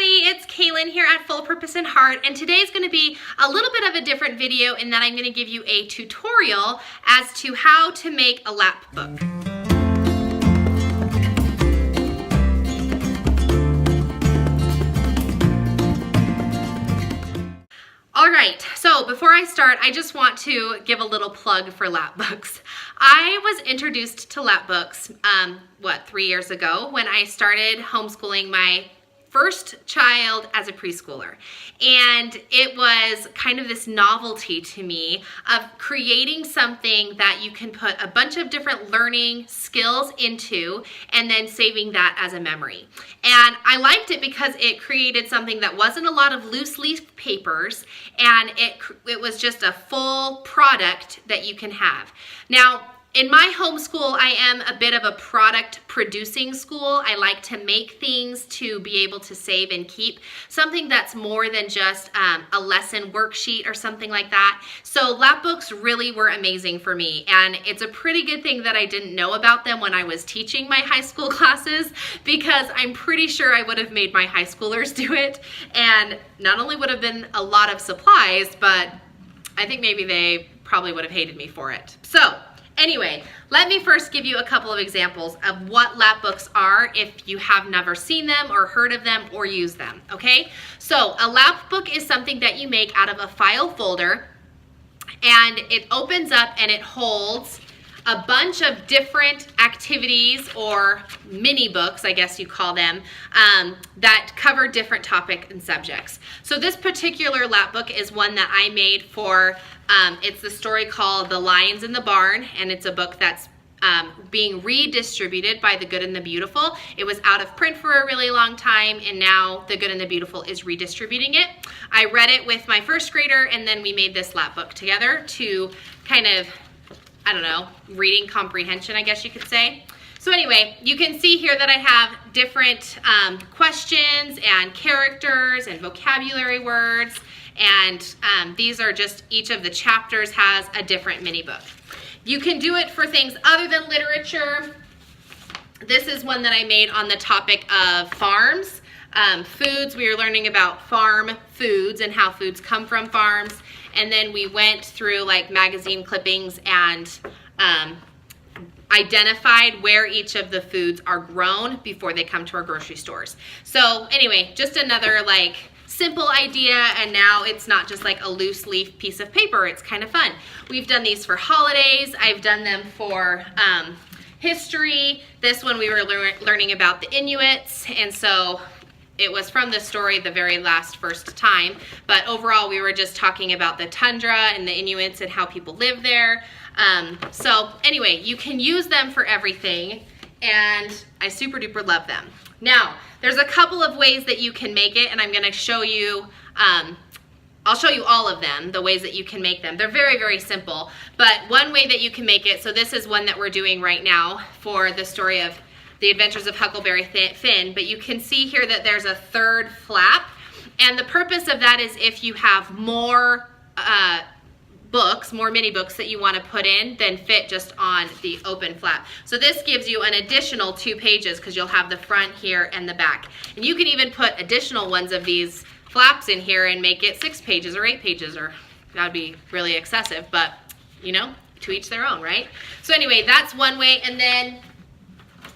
everybody, it's Kaylin here at Full Purpose and Heart, and today's going to be a little bit of a different video in that I'm going to give you a tutorial as to how to make a lap book. Alright, so before I start, I just want to give a little plug for lap books. I was introduced to lap books, 3 years ago when I started homeschooling my first child as a preschooler. And it was kind of this novelty to me of creating something that you can put a bunch of different learning skills into and then saving that as a memory. And I liked it because it created something that wasn't a lot of loose leaf papers, and it was just a full product that you can have. Now, in my homeschool, I am a bit of a product producing school. I like to make things to be able to save and keep, something that's more than just a lesson worksheet or something like that. So lap books really were amazing for me, and it's a pretty good thing that I didn't know about them when I was teaching my high school classes, because I'm pretty sure I would have made my high schoolers do it, and not only would have been a lot of supplies, but I think maybe they probably would have hated me for it. So anyway, let me first give you a couple of examples of what lap books are if you have never seen them or heard of them or used them, okay? So a lap book is something that you make out of a file folder, and it opens up and it holds a bunch of different activities, or mini books, I guess you call them, that cover different topics and subjects. So this particular lap book is one that I made for, it's the story called The Lions in the Barn, and it's a book that's being redistributed by The Good and the Beautiful. It was out of print for a really long time, and now The Good and the Beautiful is redistributing it. I read it with my first grader, and then we made this lap book together to kind of, I don't know, reading comprehension, I guess you could say. So anyway, you can see here that I have different questions and characters and vocabulary words, and these are just, each of the chapters has a different mini book. You can do it for things other than literature. This is one that I made on the topic of farms. Foods, we were learning about farm foods and how foods come from farms. And then we went through like magazine clippings and identified where each of the foods are grown before they come to our grocery stores. So anyway, just another like simple idea, and now it's not just like a loose leaf piece of paper. It's kind of fun. We've done these for holidays. I've done them for history. This one we were learning about the Inuits, and so it was from the story the very first time, but overall we were just talking about the tundra and the Inuits and how people live there. So anyway, you can use them for everything, and I super duper love them. Now, there's a couple of ways that you can make it, and I'm gonna show you, I'll show you all of them, the ways that you can make them. They're very, very simple, but one way that you can make it, so this is one that we're doing right now for the story of The Adventures of Huckleberry Finn, but you can see here that there's a third flap, and the purpose of that is if you have more books, more mini books that you want to put in than fit just on the open flap. So this gives you an additional 2 pages because you'll have the front here and the back. And you can even put additional ones of these flaps in here and make it 6 pages or 8 pages, or that'd be really excessive, but you know, to each their own, right? So anyway, that's one way. And then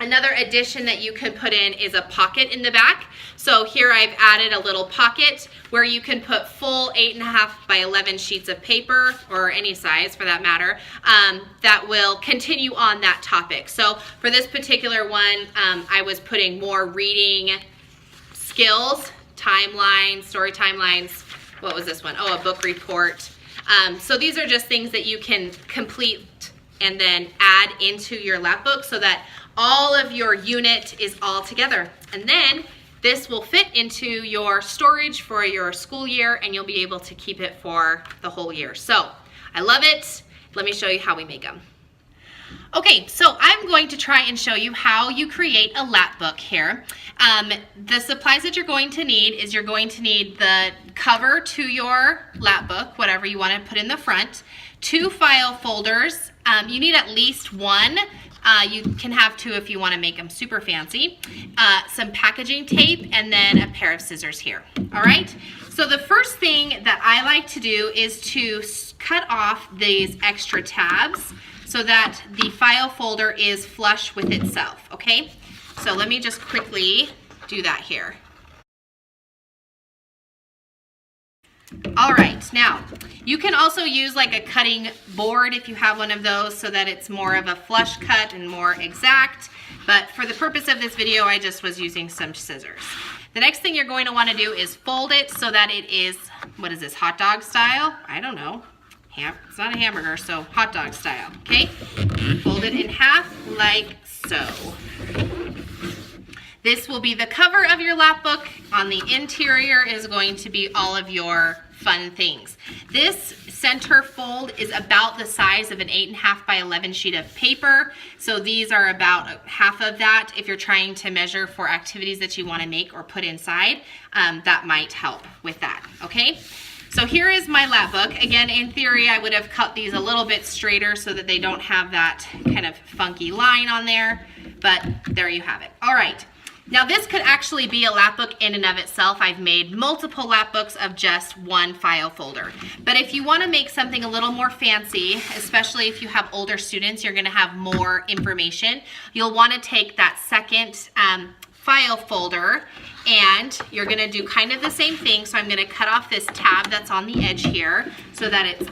another addition that you can put in is a pocket in the back. So here I've added a little pocket where you can put full 8.5 by 11 sheets of paper, or any size for that matter, that will continue on that topic. So for this particular one, I was putting more reading skills, timelines, story timelines. What was this one? Oh, a book report. So these are just things that you can complete and then add into your lap book so that all of your unit is all together. And then this will fit into your storage for your school year, and you'll be able to keep it for the whole year. So I love it. Let me show you how we make them. Okay, so I'm going to try and show you how you create a lap book here. The supplies that you're going to need is you're going to need the cover to your lap book, whatever you want to put in the front, 2 file folders. You need at least one You can have 2 if you want to make them super fancy. Some packaging tape, and then a pair of scissors here. All right? So the first thing that I like to do is to cut off these extra tabs so that the file folder is flush with itself, okay? So let me just quickly do that here. All right, now you can also use like a cutting board if you have one of those so that it's more of a flush cut and more exact. But for the purpose of this video, I just was using some scissors. The next thing you're going to want to do is fold it so that it is, what is this, hot dog style? I don't know. It's not a hamburger, so hot dog style, okay? Fold it in half like so. This will be the cover of your lap book. On the interior is going to be all of your fun things. This center fold is about the size of an 8.5 by 11 sheet of paper. So these are about half of that. If you're trying to measure for activities that you want to make or put inside, that might help with that, okay? So here is my lap book. Again, in theory, I would have cut these a little bit straighter so that they don't have that kind of funky line on there, but there you have it. All right. Now this could actually be a lap book in and of itself. I've made multiple lap books of just one file folder. But if you want to make something a little more fancy, especially if you have older students, you're going to have more information. You'll want to take that second file folder and you're going to do kind of the same thing. So I'm going to cut off this tab that's on the edge here so that it's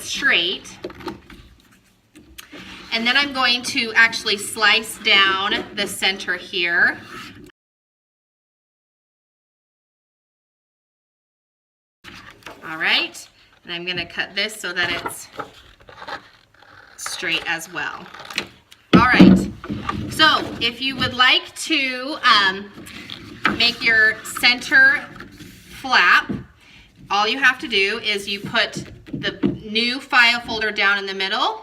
straight. And then I'm going to actually slice down the center here. All right, and I'm going to cut this so that it's straight as well. All right, so if you would like to make your center flap, all you have to do is you put the new file folder down in the middle.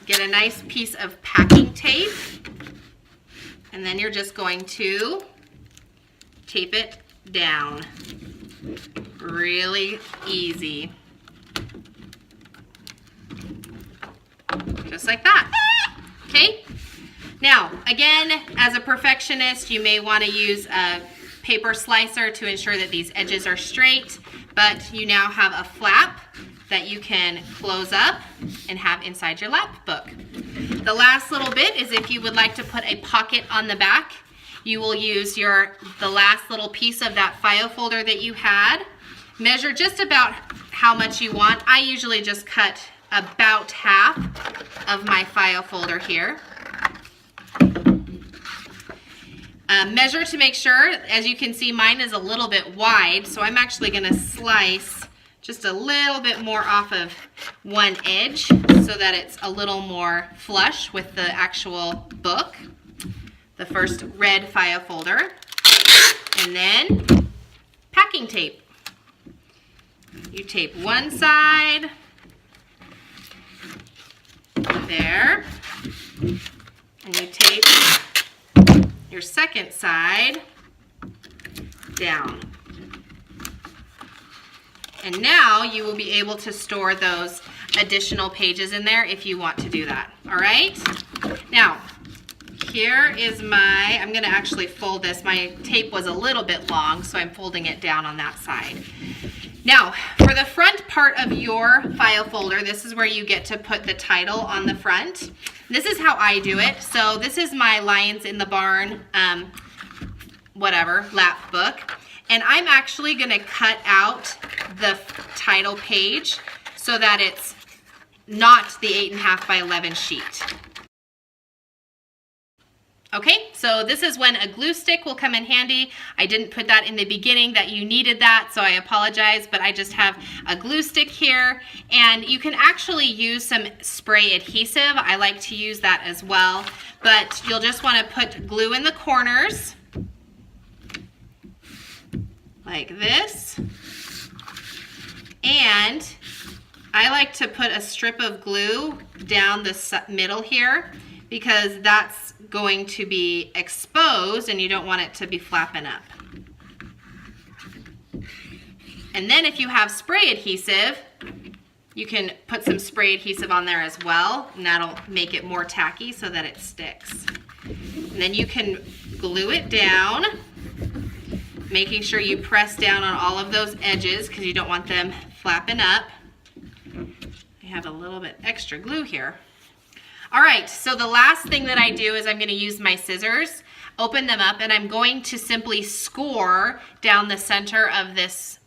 Get a nice piece of packing tape, and then you're just going to tape it down. Really easy. Just like that. Okay? Now, again, as a perfectionist, you may want to use a paper slicer to ensure that these edges are straight, but you now have a flap that you can close up and have inside your lap book. The last little bit is if you would like to put a pocket on the back, you will use the last little piece of that file folder that you had. Measure just about how much you want. I usually just cut about half of my file folder here. Measure to make sure. As you can see, mine is a little bit wide, so I'm actually going to slice just a little bit more off of one edge so that it's a little more flush with the actual book. The first red file folder. And then packing tape. You tape one side. There. And you tape your second side down. And now you will be able to store those additional pages in there if you want to do that. All right? Now, here is I'm going to actually fold this. My tape was a little bit long, so I'm folding it down on that side. Now, for the front part of your file folder, this is where you get to put the title on the front. This is how I do it. So this is my Lions in the Barn, lap book. And I'm actually going to cut out the title page so that it's not the 8.5 by 11 sheet. Okay, so this is when a glue stick will come in handy. I didn't put that in the beginning that you needed that, so I apologize, but I just have a glue stick here. And you can actually use some spray adhesive. I like to use that as well, but you'll just want to put glue in the corners like this. And I like to put a strip of glue down the middle here because that's going to be exposed and you don't want it to be flapping up. And then if you have spray adhesive, You can put some spray adhesive on there as well, and that'll make it more tacky so that it sticks. And then you can glue it down, making sure you press down on all of those edges because you don't want them flapping up. I have a little bit extra glue here. All right, so the last thing that I do is I'm going to use my scissors, open them up, and I'm going to simply score down the center of this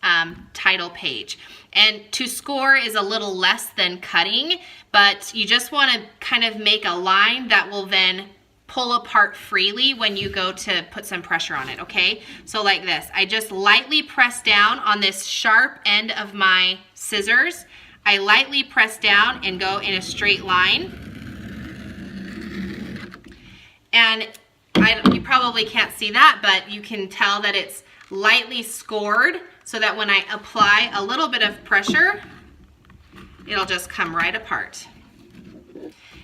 title page. And to score is a little less than cutting, but you just want to kind of make a line that will then pull apart freely when you go to put some pressure on it, okay? So like this, I just lightly press down on this sharp end of my scissors. I lightly press down and go in a straight line. And you probably can't see that, but you can tell that it's lightly scored so that when I apply a little bit of pressure, it'll just come right apart.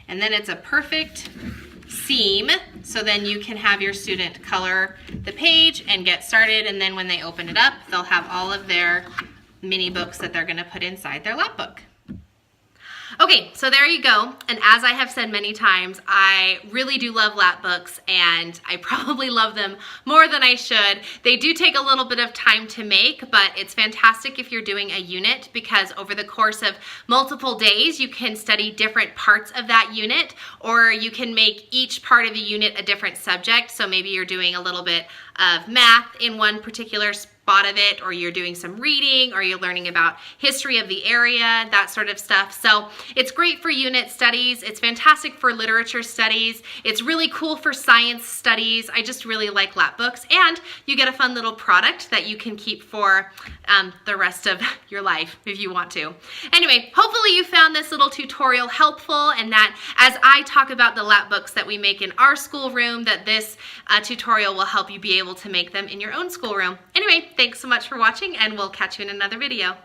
And then it's a perfect seam, so then you can have your student color the page and get started, and then when they open it up, they'll have all of their mini books that they're going to put inside their lap book. Okay, so there you go. And as I have said many times, I really do love lap books, and I probably love them more than I should. They do take a little bit of time to make, but it's fantastic if you're doing a unit because over the course of multiple days, you can study different parts of that unit, or you can make each part of the unit a different subject. So maybe you're doing a little bit of math in one particular spot of it, or you're doing some reading, or you're learning about history of the area, that sort of stuff. So it's great for unit studies. It's fantastic for literature studies. It's really cool for science studies. I just really like lap books, and you get a fun little product that you can keep for the rest of your life if you want to. Anyway, hopefully you found this little tutorial helpful, and that as I talk about the lap books that we make in our schoolroom, that this tutorial will help you be able to make them in your own schoolroom. Anyway, thanks so much for watching, and we'll catch you in another video.